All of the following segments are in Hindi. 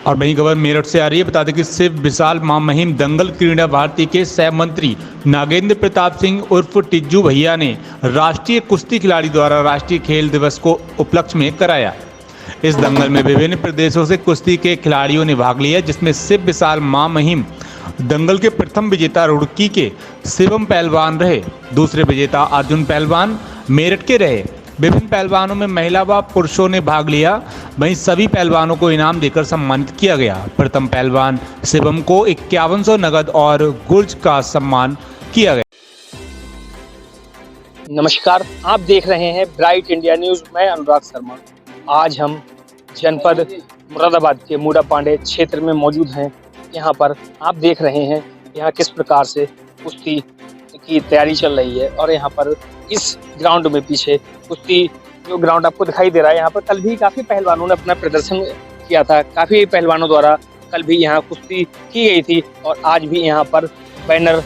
और वहीं खबर मेरठ से आ रही है। बता दें कि शिव विशाल महामहिम दंगल क्रीड़ा भारती के सह मंत्री नागेंद्र प्रताप सिंह उर्फ टिज्जू भैया ने राष्ट्रीय कुश्ती खिलाड़ी द्वारा राष्ट्रीय खेल दिवस को उपलक्ष्य में कराया। इस दंगल में विभिन्न प्रदेशों से कुश्ती के खिलाड़ियों ने भाग लिया, जिसमें शिव विशाल महामहिम दंगल के प्रथम विजेता रुड़की के शिवम पहलवान रहे। दूसरे विजेता अर्जुन पहलवान मेरठ के रहे। विभिन्न पहलवानों में महिला व पुरुषों ने भाग लिया। वहीं सभी पहलवानों को इनाम देकर सम्मानित किया गया। प्रथम पहलवान शिवम को 5100 नगद और गुर्ज का सम्मान किया गया। नमस्कार, आप देख रहे हैं ब्राइट इंडिया न्यूज। मैं अनुराग शर्मा। आज हम जनपद मुरादाबाद के मूड़ा पांडे क्षेत्र में मौजूद हैं। यहाँ पर आप देख रहे हैं यहाँ किस प्रकार से कुश्ती की तैयारी चल रही है। और यहाँ पर इस ग्राउंड में पीछे कुश्ती जो ग्राउंड आपको दिखाई दे रहा है, यहाँ पर कल भी काफी पहलवानों ने अपना प्रदर्शन किया था। काफी पहलवानों द्वारा कल भी यहाँ कुश्ती की गई थी और आज भी यहाँ पर बैनर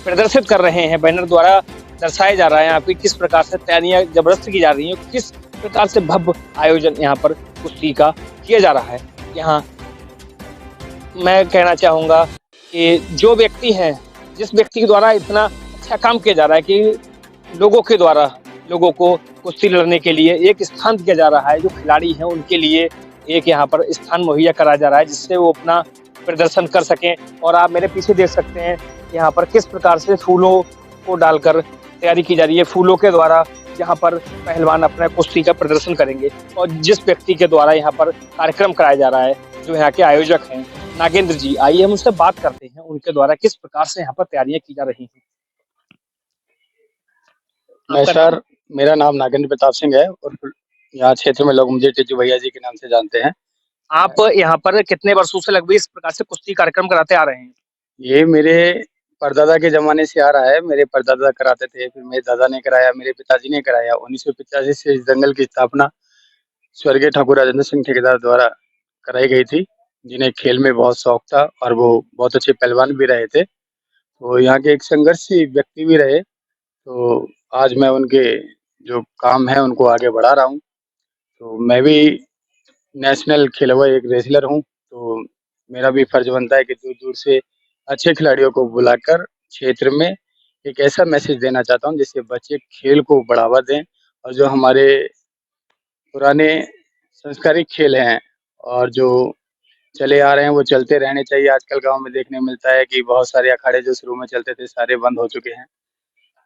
प्रदर्शित कर रहे हैं। बैनर द्वारा दर्शाया जा रहा है यहाँ पे किस प्रकार से तैयारियां जबरदस्त की जा रही हैं, किस प्रकार से भव्य आयोजन यहाँ पर कुश्ती का किया जा रहा है। यहाँ मैं कहना चाहूँगा कि जो व्यक्ति हैं, जिस व्यक्ति के द्वारा इतना अच्छा काम किया जा रहा है कि लोगों के द्वारा लोगों को कुश्ती लड़ने के लिए एक स्थान दिया जा रहा है, जो खिलाड़ी हैं उनके लिए एक यहाँ पर स्थान मुहैया कराया जा रहा है, जिससे वो अपना प्रदर्शन कर सकें। और आप मेरे पीछे देख सकते हैं यहाँ पर किस प्रकार से फूलों को डालकर तैयारी की जा रही है। फूलों के द्वारा यहाँ पर पहलवान अपना कुश्ती का प्रदर्शन करेंगे। और जिस व्यक्ति के द्वारा यहाँ पर कार्यक्रम कराया जा रहा है, जो यहाँ के आयोजक हैं नागेंद्र जी, आइए हम उनसे बात करते हैं उनके द्वारा किस प्रकार से यहाँ पर तैयारियां की जा रही हैं। नमस्कार, मेरा नाम नागेंद्र प्रताप सिंह है और यहाँ क्षेत्र में लोग मुझे टिज्जू भैया जी के नाम से जानते हैं। आप यहाँ पर कितने वर्षों से लगभग इस प्रकार से कुश्ती कार्यक्रम कराते आ रहे हैं? ये मेरे परदादा के जमाने से आ रहा है। मेरे परदादा कराते थे, फिर मेरे दादा ने कराया, मेरे पिताजी ने कराया। 1985 से इस दंगल की स्थापना स्वर्गीय ठाकुर राजेंद्र सिंह ठेकेदार द्वारा कराई गई थी, जिन्हें खेल में बहुत शौक था और वो बहुत अच्छे पहलवान भी रहे थे। तो यहाँ के एक संघर्षी व्यक्ति भी रहे। तो आज मैं उनके जो काम है उनको आगे बढ़ा रहा हूँ। तो मैं भी नेशनल खेला हुआ एक रेसलर हूँ, तो मेरा भी फर्ज बनता है कि दूर-दूर से अच्छे खिलाड़ियों को बुलाकर क्षेत्र में एक ऐसा मैसेज देना चाहता हूँ जिससे बच्चे खेल को बढ़ावा दें और जो हमारे पुराने संस्कारिक खेल हैं और जो चले आ रहे हैं वो चलते रहने चाहिए। आजकल गाँव में देखने को मिलता है कि बहुत सारे अखाड़े जो शुरू में चलते थे सारे बंद हो चुके हैं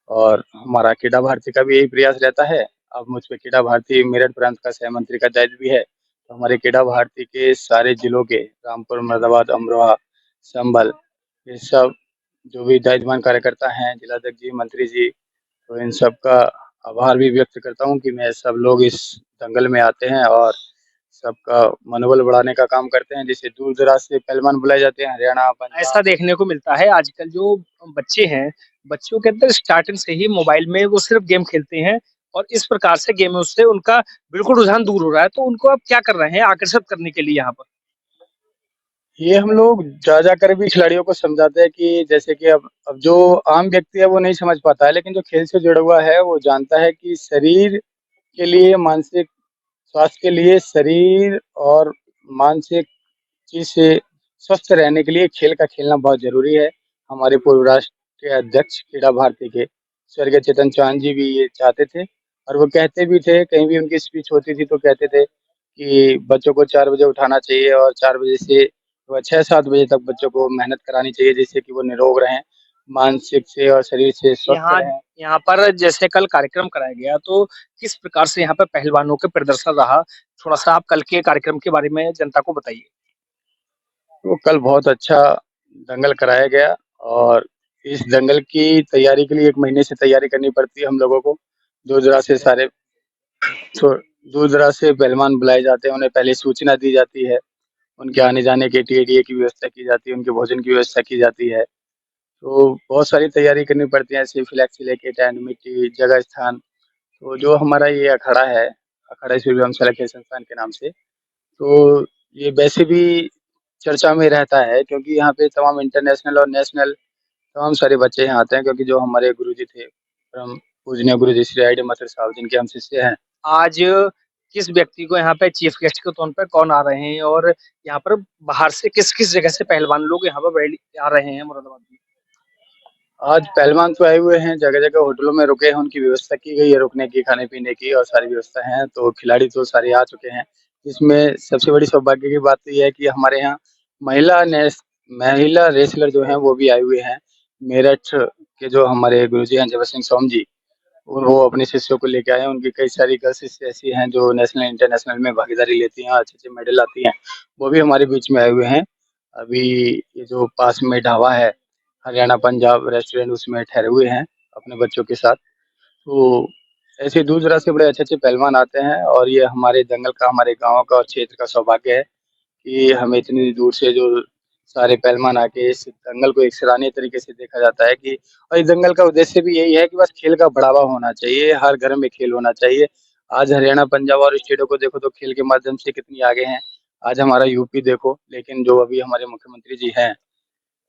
और हमारा क्रीड़ा भारती का भी यही प्रयास रहता है। अब मुझ पे क्रीड़ा भारती मेरठ प्रांत का सह मंत्री का दायित्व भी है। तो हमारे क्रीड़ा भारती के सारे जिलों के रामपुर, मुरादाबाद, अमरोहा, संभल, ये सब जो भी दायित्ववान कार्यकर्ता हैं, जिलाध्यक्ष जी, मंत्री जी, तो इन सब का आभार भी व्यक्त करता हूँ कि मैं सब लोग इस दंगल में आते हैं और सबका मनोबल बढ़ाने का काम करते हैं। जिससे दूर-दराज से पहलवान बुलाए जाते हैं, हरियाणा, ऐसा पंजाब। देखने को मिलता है आजकल जो बच्चे हैं, बच्चों के अंदर स्टार्टिंग से ही मोबाइल में वो सिर्फ गेम खेलते हैं और इस प्रकार से गेमों से उनका बिल्कुल रुझान दूर हो रहा है। तो उनको आप क्या कर रहे हैं आकर्षित करने के लिए यहाँ पर? ये हम लोग जा कर भी खिलाड़ियों को समझाते हैं कि जैसे कि अब जो आम व्यक्ति है वो नहीं समझ पाता है, लेकिन जो खेल से जुड़ा हुआ है वो जानता है कि शरीर के लिए, मानसिक स्वास्थ्य के लिए, शरीर और मानसिक चीज़ से स्वस्थ रहने के लिए खेल का खेलना बहुत ज़रूरी है। हमारे पूर्व राष्ट्रीय अध्यक्ष क्रीड़ा भारती के स्वर्गीय चेतन चौहान जी भी ये चाहते थे और वो कहते भी थे, कहीं भी उनकी स्पीच होती थी तो कहते थे कि बच्चों को 4 बजे उठाना चाहिए और 4 बजे से 6-7 बजे तक बच्चों को मेहनत करानी चाहिए, जिससे कि वो निरोग रहें, मानसिक से और शरीर से स्वस्थ यहाँ रहें। यहाँ पर जैसे कल कार्यक्रम कराया गया, तो किस प्रकार से यहाँ पर पहलवानों के प्रदर्शन रहा? थोड़ा-सा आप कल के कार्यक्रम के बारे में जनता को बताइए। तो कल बहुत अच्छा दंगल कराया गया और इस दंगल की तैयारी के लिए 1 महीने से तैयारी करनी पड़ती है हम लोगों को। दूर-दराज से सारे छो दूर-दराज से पहलवान बुलाए जाते हैं, उन्हें पहले सूचना दी जाती है, उनके आने-जाने के टीए-डीए की व्यवस्था की जाती है, उनके भोजन की व्यवस्था की जाती है। तो बहुत सारी तैयारी करनी पड़ती है, ऐसे फ्लैग से लेके टेंट, मिट्टी, जगह, स्थान। तो जो हमारा ये अखाड़ा है, अखाड़ा सूर्यवंशी खेल संस्थान के नाम से, तो ये वैसे भी चर्चा में रहता है क्योंकि यहाँ पे तमाम इंटरनेशनल और नेशनल तमाम सारे बच्चे यहाँ आते हैं, क्योंकि जो हमारे गुरुजी थे, परम पूजनीय गुरुजी श्री आई डी माथुर साहब, जिनके हम शिष्य हैं। आज किस व्यक्ति को यहाँ पे चीफ गेस्ट के तौर पे कौन आ रहे हैं और यहाँ पर बाहर से किस किस जगह से पहलवान लोग यहाँ पर आ रहे हैं मुरादाबाद में? आज पहलवान तो आए हुए हैं, जगह-जगह होटलों में रुके हैं, उनकी व्यवस्था की गई है रुकने की, खाने-पीने की और सारी व्यवस्था है, तो खिलाड़ी तो सारे आ चुके हैं। इसमें सबसे बड़ी सौभाग्य की बात तो ये है कि हमारे यहाँ महिला नेस महिला रेसलर जो हैं वो भी आए हुए हैं। मेरठ के जो हमारे गुरुजी हैं जबर सिंह सोम जी, और वो अपने शिष्यों को लेके आए हैं। उनकी कई सारी गर्ल्स शिष्य ऐसी हैं जो नेशनल इंटरनेशनल में भागीदारी लेती हैं, अच्छे-अच्छे मेडल लाती हैं, वो भी हमारे बीच में आए हुए हैं। अभी ये जो पास में ढाबा है हरियाणा पंजाब रेस्टोरेंट उसमें ठहरे हुए हैं अपने बच्चों के साथ। तो ऐसे दूर-दराज से बड़े अच्छे-अच्छे पहलवान आते हैं और ये हमारे दंगल का, हमारे गाँव का और क्षेत्र का सौभाग्य है कि हमें इतनी दूर से जो सारे पहलवान आके इस दंगल को एक सराहनीय तरीके से देखा जाता है कि और इस दंगल का उद्देश्य भी यही है कि बस खेल का बढ़ावा होना चाहिए, हर घर में खेल होना चाहिए। आज हरियाणा, पंजाब और स्टेटों को देखो तो खेल के माध्यम से कितनी आगे हैं। आज हमारा यूपी देखो, लेकिन जो अभी हमारे मुख्यमंत्री जी हैं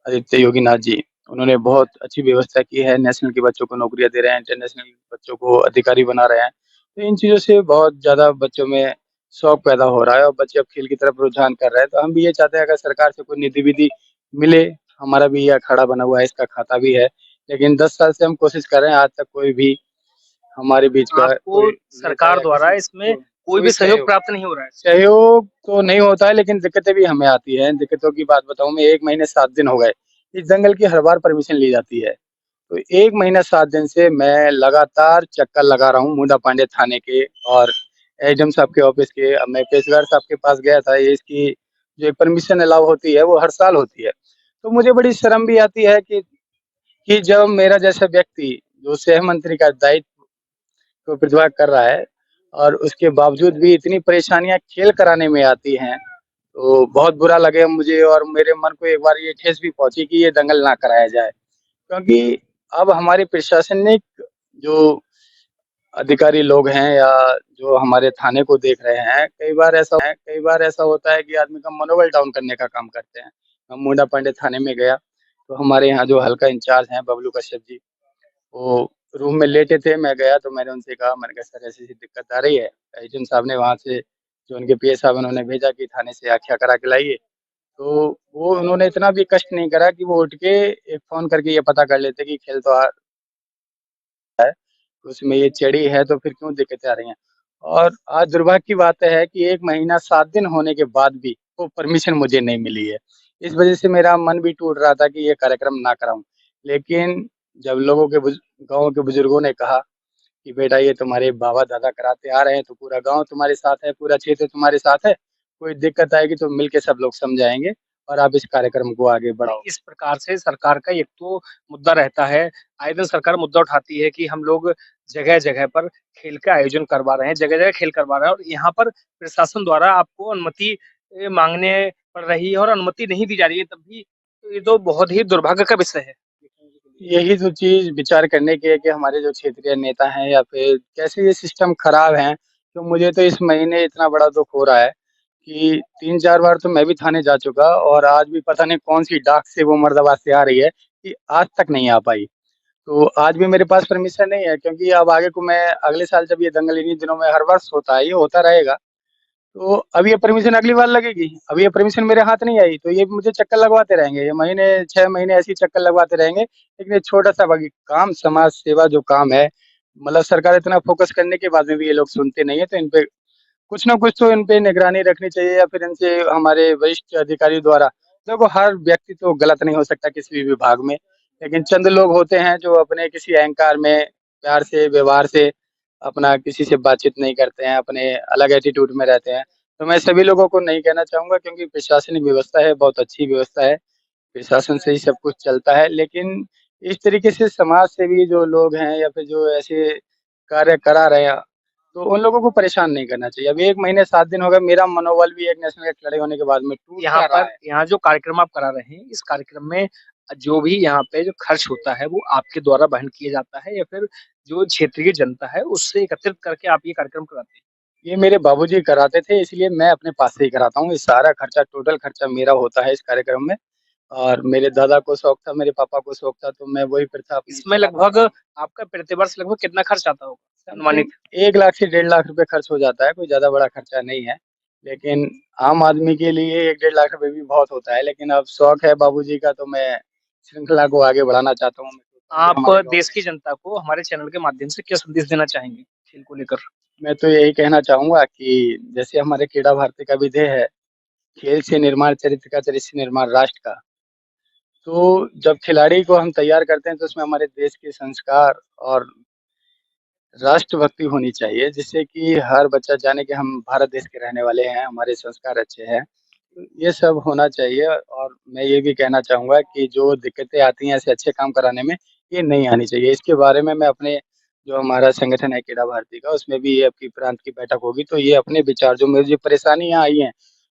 आदित्य योगी नाथ जी, उन्होंने बहुत अच्छी व्यवस्था की है, नेशनल के बच्चों को नौकरियाँ दे रहे हैं, इंटरनेशनल बच्चों को अधिकारी बना रहे हैं। तो इन चीज़ों से बहुत ज़्यादा बच्चों में शौक पैदा हो रहा है और बच्चे अब खेल की तरफ रुझान कर रहे हैं। तो हम भी ये चाहते हैं अगर सरकार से कोई निधि-विधि मिले, हमारा भी ये अखाड़ा बना हुआ है, इसका खाता भी है। लेकिन 10 साल से हम कोशिश कर रहे हैं, आज तक कोई भी हमारे बीच का आपको कोई नेता सरकार या द्वारा किसी इसमें को कोई भी सहयोग प्राप्त नहीं हो रहा है? सहयोग तो नहीं होता है लेकिन दिक्कतें भी हमें आती हैं। दिक्कतों की बात बताऊँ मैं 1 महीने 7 दिन हो गए। इस दंगल की हर बार परमिशन ली जाती है। तो 1 महीना 7 दिन से मैं लगातार चक्कर लगा रहा हूँ मुंडा पांडे थाने के और एसडीएम साहब के ऑफिस के। अब मैं पेशवार साहब के पास गया था, ये इसकी जो एक परमिशन अलाउ होती है वो हर साल होती है। तो मुझे बड़ी शर्म भी आती है कि जब मेरा जैसा व्यक्ति जो सह मंत्री का दायित्व को प्रतिभाग कर रहा है और उसके बावजूद भी इतनी परेशानियाँ खेल कराने में आती हैं, तो बहुत बुरा लगे मुझे और मेरे मन को एक बार ये ठेस भी पहुँची कि ये दंगल ना कराया जाए। क्योंकि अब हमारे प्रशासनिक जो अधिकारी लोग हैं या जो हमारे थाने को देख रहे हैं, कई बार ऐसा होता है कि आदमी का मनोबल डाउन करने का काम करते हैं। मैं मुंडा पांडे थाने में गया, तो हमारे यहाँ जो हल्का इंचार्ज हैं बबलू कश्यप जी, वो रूम में लेटे थे, मैं गया तो मैंने उनसे कहा, मैंने कहा सर ऐसी-ऐसी दिक्कत आ रही है। एसडीएम साहब ने वहाँ से जो उनके पीए साहब उन्होंने भेजा कि थाने से आख्या करा के लाइए। तो वो उन्होंने इतना भी कष्ट नहीं करा कि वो उठ के एक फ़ोन करके ये पता कर लेते कि खेल तो उसमें ये चढ़ी है तो फिर क्यों दिक्कतें आ रही हैं। और आज दुर्भाग्य की बात है कि 1 महीना 7 दिन होने के बाद भी वो परमिशन मुझे नहीं मिली है। इस वज़ह से मेरा मन भी टूट रहा था कि ये कार्यक्रम ना कराऊँ। लेकिन जब लोगों के गाँव के बुजुर्गों ने कहा कि बेटा ये तुम्हारे बाबा-दादा कराते आ रहे हैं तो पूरा गाँव तुम्हारे साथ है, पूरा क्षेत्र तुम्हारे साथ है। कोई दिक्कत आएगी तो मिल के सब लोग समझाएँगे और आप इस कार्यक्रम को आगे बढ़ाओ। इस प्रकार से सरकार का एक तो मुद्दा रहता है, आए दिन सरकार मुद्दा उठाती है कि हम लोग जगह-जगह पर खेल का आयोजन करवा रहे हैं, जगह-जगह खेल करवा रहे हैं और यहाँ पर प्रशासन द्वारा आपको अनुमति माँगने पड़ रही है और अनुमति नहीं दी जा रही है तब भी, तो ये तो बहुत ही दुर्भाग्य का विषय है। यही तो चीज़ विचार करने की है कि हमारे जो क्षेत्रीय नेता हैं या फिर कैसे ये सिस्टम खराब है, तो मुझे तो इस महीने इतना बड़ा दुःख हो रहा है कि 3-4 बार तो मैं भी थाने जा चुका और आज भी पता नहीं कौन-सी डाक से वो मुर्दाबाद से आ रही है कि आज तक नहीं आ पाई। तो आज भी मेरे पास परमिशन नहीं है क्योंकि अब आगे को मैं अगले साल जब ये दंगल इन्हीं दिनों में हर वर्ष होता है, ये होता रहेगा। तो अब ये परमिशन अगली बार लगेगी। अब ये परमिशन मेरे हाथ नहीं आई, तो ये मुझे चक्कर लगवाते रहेंगे। ये महीने 6 महीने ऐसे ही चक्कर लगवाते रहेंगे। लेकिन ये छोटा-सा बाकी काम समाज सेवा जो काम है, मतलब सरकार इतना फ़ोकस करने के बाद में भी ये लोग सुनते नहीं हैं, तो इन पे कुछ ना कुछ तो इन पे निगरानी रखनी चाहिए या फिर इनसे हमारे वरिष्ठ अधिकारी द्वारा देखो हर व्यक्ति तो गलत नहीं हो सकता किसी भी विभाग में, लेकिन चंद लोग होते हैं जो अपने किसी अहंकार में प्यार से, व्यवहार से अपना किसी से बातचीत नहीं करते हैं, अपने अलग एटीट्यूड में रहते हैं। तो मैं सभी लोगों को नहीं कहना चाहूँगा क्योंकि प्रशासनिक व्यवस्था है, बहुत अच्छी व्यवस्था है, प्रशासन से ही सब कुछ चलता है। लेकिन इस तरीके से समाज सेवी जो लोग हैं या फिर जो ऐसे कार्य करा रहे हैं तो उन लोगों को परेशान नहीं करना चाहिए। अब 1 महीने 7 दिन हो गए, मेरा मनोबल भी एक नेशनल के खिलाड़ी होने के बाद में टूट यहाँ सा रहा पर है। यहाँ जो कार्यक्रम आप करा रहे हैं, इस कार्यक्रम में जो भी यहाँ पे जो खर्च होता है, वो आपके द्वारा वहन किया जाता है या फिर जो क्षेत्रीय जनता है, उससे एकत्रित करके आप ये कार्यक्रम कराते हैं? ये मेरे बाबूजी कराते थे इसलिए मैं अपने पास से ही कराता हूँ। ये सारा खर्चा टोटल खर्चा मेरा होता है इस कार्यक्रम में और मेरे दादा को शौक था, मेरे पापा को शौक था तो मैं वही प्रथा अपनी इसमें चला रहा लगभग हूँ। आपका प्रतिवर्ष लगभग कितना खर्च आता होगा? अनुमानित? 1 लाख से 1.5 लाख रुपए खर्च हो जाता है, कोई ज़्यादा बड़ा खर्चा नहीं है। लेकिन आम आदमी के लिए 1 1.5 लाख रुपए भी बहुत होता है, लेकिन अब शौक है बाबूजी का, तो मैं श्रृंखला को आगे बढ़ाना चाहता हूँ। मैं सोचता हूँ कि आप हमारे गाँव देश में की जनता को हमारे चैनल के माध्यम से क्या संदेश देना चाहेंगे खेल को लेकर? मैं तो यही कहना चाहूँगा कि जैसे हमारे क्रीड़ा भारती का विधेय है, खेल से निर्माण चरित्र का, चरित्र से निर्माण राष्ट्र का। तो जब खिलाड़ी को हम तैयार करते हैं, तो उसमें हमारे देश के संस्कार और राष्ट्रभक्ति होनी चाहिए, जिससे कि हर बच्चा जाने कि हम भारत देश के रहने वाले हैं, हमारे संस्कार अच्छे हैं। तो ये सब होना चाहिए और मैं ये भी कहना चाहूँगा कि जो दिक्कतें आती हैं ऐसे अच्छे काम कराने में, ये नहीं आनी चाहिए। इसके बारे में मैं अपने जो हमारा संगठन है क्रीड़ा भारती का, उसमें भी ये अब की प्रांत की बैठक होगी, तो ये अपने विचार जो मुझे परेशानियाँ आई हैं,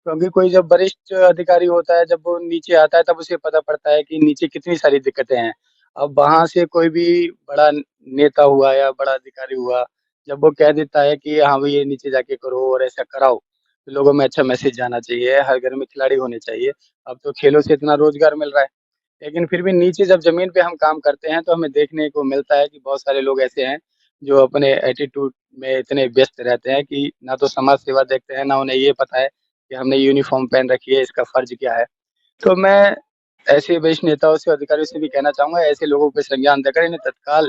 क्योंकि कोई जब वरिष्ठ अधिकारी होता है, जब वो नीचे आता है, तब उसे पता पड़ता है कि नीचे कितनी सारी दिक्कतें हैं। अब वहाँ से कोई भी बड़ा नेता हुआ या बड़ा अधिकारी हुआ, जब वो कह देता है कि हाँ भई ये नीचे जाके करो और ऐसा कराओ, तो लोगों में अच्छा मैसेज जाना चाहिए, हर घर में खिलाड़ी होने चाहिए। अब तो खेलों से इतना रोज़गार मिल रहा है, लेकिन फिर भी नीचे जब ज़मीन पे हम काम करते हैं, तो हमें देखने को मिलता है कि बहुत सारे लोग ऐसे हैं, जो अपने एटीट्यूड में इतने व्यस्त रहते हैं कि ना तो समाज सेवा देखते हैं, ना उन्हें ये पता है कि हमने यूनिफ़ॉर्म पहन रखी है, इसका फ़र्ज़ क्या है। तो मैं ऐसे वरिष्ठ नेताओं से, अधिकारियों से भी कहना चाहूँगा, ऐसे लोगों पे संज्ञान देकर इन्हें तत्काल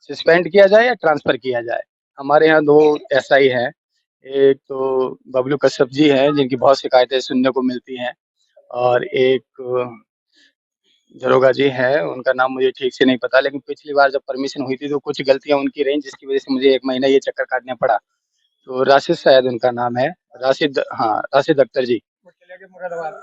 सस्पेंड किया जाए या ट्रांसफ़र किया जाए। हमारे यहाँ 2 एसआई हैं, एक तो बबलू कश्यप जी हैं, जिनकी बहुत शिकायतें सुनने को मिलती हैं और एक दरोगा जी हैं, उनका नाम मुझे ठीक से नहीं पता, लेकिन पिछली बार जब परमिशन हुई थी, तो कुछ गलतियाँ उनकी रहीं, जिसकी वज़ह से मुझे 1 महीना ये चक्कर काटना पड़ा। तो राशिद शायद उनका नाम है, राशिद, हाँ, राशिद अख्तर जी।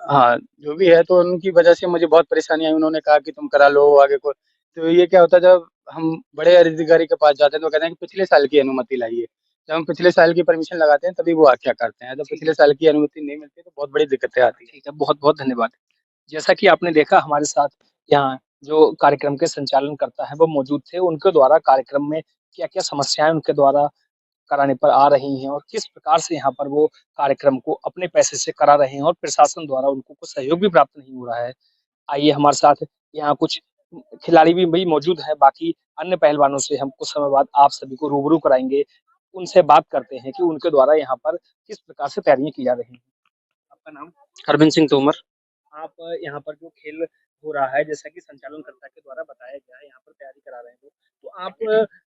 हाँ, जो भी है, तो उनकी वजह से मुझे बहुत परेशानी आई। उन्होंने कहा कि तुम करा लो आगे को, तो ये क्या होता है, जब हम बड़े अधिकारी के पास जाते हैं, तो कहते हैं कि पिछले साल की अनुमति लाइए। जब हम पिछले साल की परमिशन लगाते हैं, तभी वो आज्ञा करते हैं। जब पिछले साल की अनुमति नहीं मिलती, तो बहुत बड़ी दिक्कतें आती हैं। ठीक है, बहुत-बहुत धन्यवाद। जैसा कि आपने देखा हमारे साथ यहाँ जो कार्यक्रम के संचालन करता है वो मौजूद थे। उनके द्वारा कार्यक्रम में क्या-क्या समस्याएँ उनके द्वारा कराने पर आ रही हैं और किस प्रकार से यहाँ पर वो कार्यक्रम को अपने पैसे से करा रहे हैं और प्रशासन द्वारा उनको कुछ सहयोग भी प्राप्त नहीं हो रहा है। आइए हमारे साथ यहाँ कुछ खिलाड़ी भी मौजूद हैं, बाकी अन्य पहलवानों से हम कुछ समय बाद आप सभी को रूबरू कराएँगे। उनसे बात करते हैं कि उनके द्वारा यहाँ पर किस प्रकार से तैयारियाँ की जा रही हैं। आपका नाम? हरबिंद सिंह तोमर। आप यहाँ पर जो खेल हो रहा है, जैसा कि संचालनकर्ता के द्वारा बताया गया है, यहाँ पर तैयारी करा रहे हैं लोग। तो आप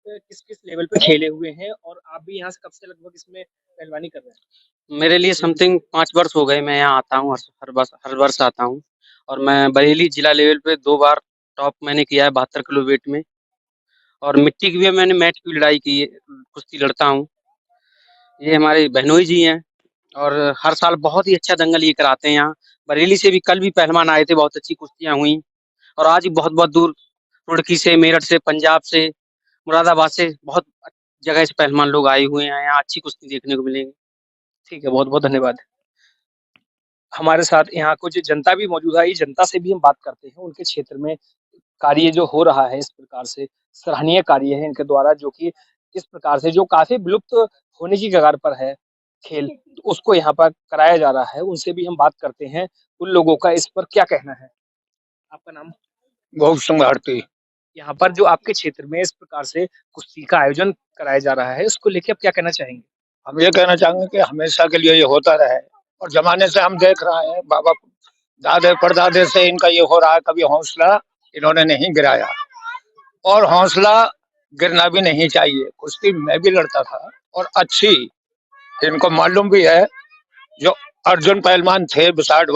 किस-किस लेवल पे खेले हुए हैं और आप भी यहाँ से कब से लगभग इसमें पहलवानी कर रहे हैं? मेरे लिए समथिंग 5 वर्ष हो गए, मैं यहाँ आता हूँ, हर वर्ष आता हूँ और मैं बरेली जिला लेवल पे 2 बार टॉप मैंने किया है 72 किलो वेट में और मिट्टी की भी मैंने मैट की लड़ाई की है, कुश्ती लड़ता हूँ। ये हमारे बहनोई जी हैं और हर साल बहुत ही अच्छा दंगल ये कराते हैं यहाँ। बरेली से भी कल भी पहलवान आए थे, बहुत अच्छी कुश्तियाँ हुईं और आज भी बहुत-बहुत दूर रुड़की से, मेरठ से, पंजाब से, मुरादाबाद से बहुत जगह से पहलवान लोग आए हुए हैं, यहाँ अच्छी कुश्ती देखने को मिलेंगी। ठीक है, बहुत-बहुत धन्यवाद। हमारे साथ यहाँ कुछ जनता भी मौजूद है, इस जनता से भी हम बात करते हैं, उनके क्षेत्र में कार्य जो हो रहा है इस प्रकार से सराहनीय कार्य है इनके द्वारा जो कि इस प्रकार से जो काफ़ी विलुप्त होने की कगार पर है खेल, तो उसको यहाँ पर कराया जा रहा है। उनसे भी हम बात करते हैं, उन लोगों का इस पर क्या कहना है? आपका नाम? गौतम भारती। यहाँ पर जो आपके क्षेत्र में इस प्रकार से कुश्ती का आयोजन कराया जा रहा है, उसको लेके आप क्या कहना चाहेंगे? हम ये कहना चाहेंगे कि हमेशा के लिए ये होता रहे और जमाने से हम देख रहे हैं, बाबा दादे परदादे से इनका ये हो रहा है, कभी हौसला इन्होंने नहीं गिराया और हौसला गिरना भी नहीं चाहिए। कुश्ती मैं भी लड़ता था और अच्छी, इनको मालूम भी है, जो अर्जुन पहलवान थे बिसाट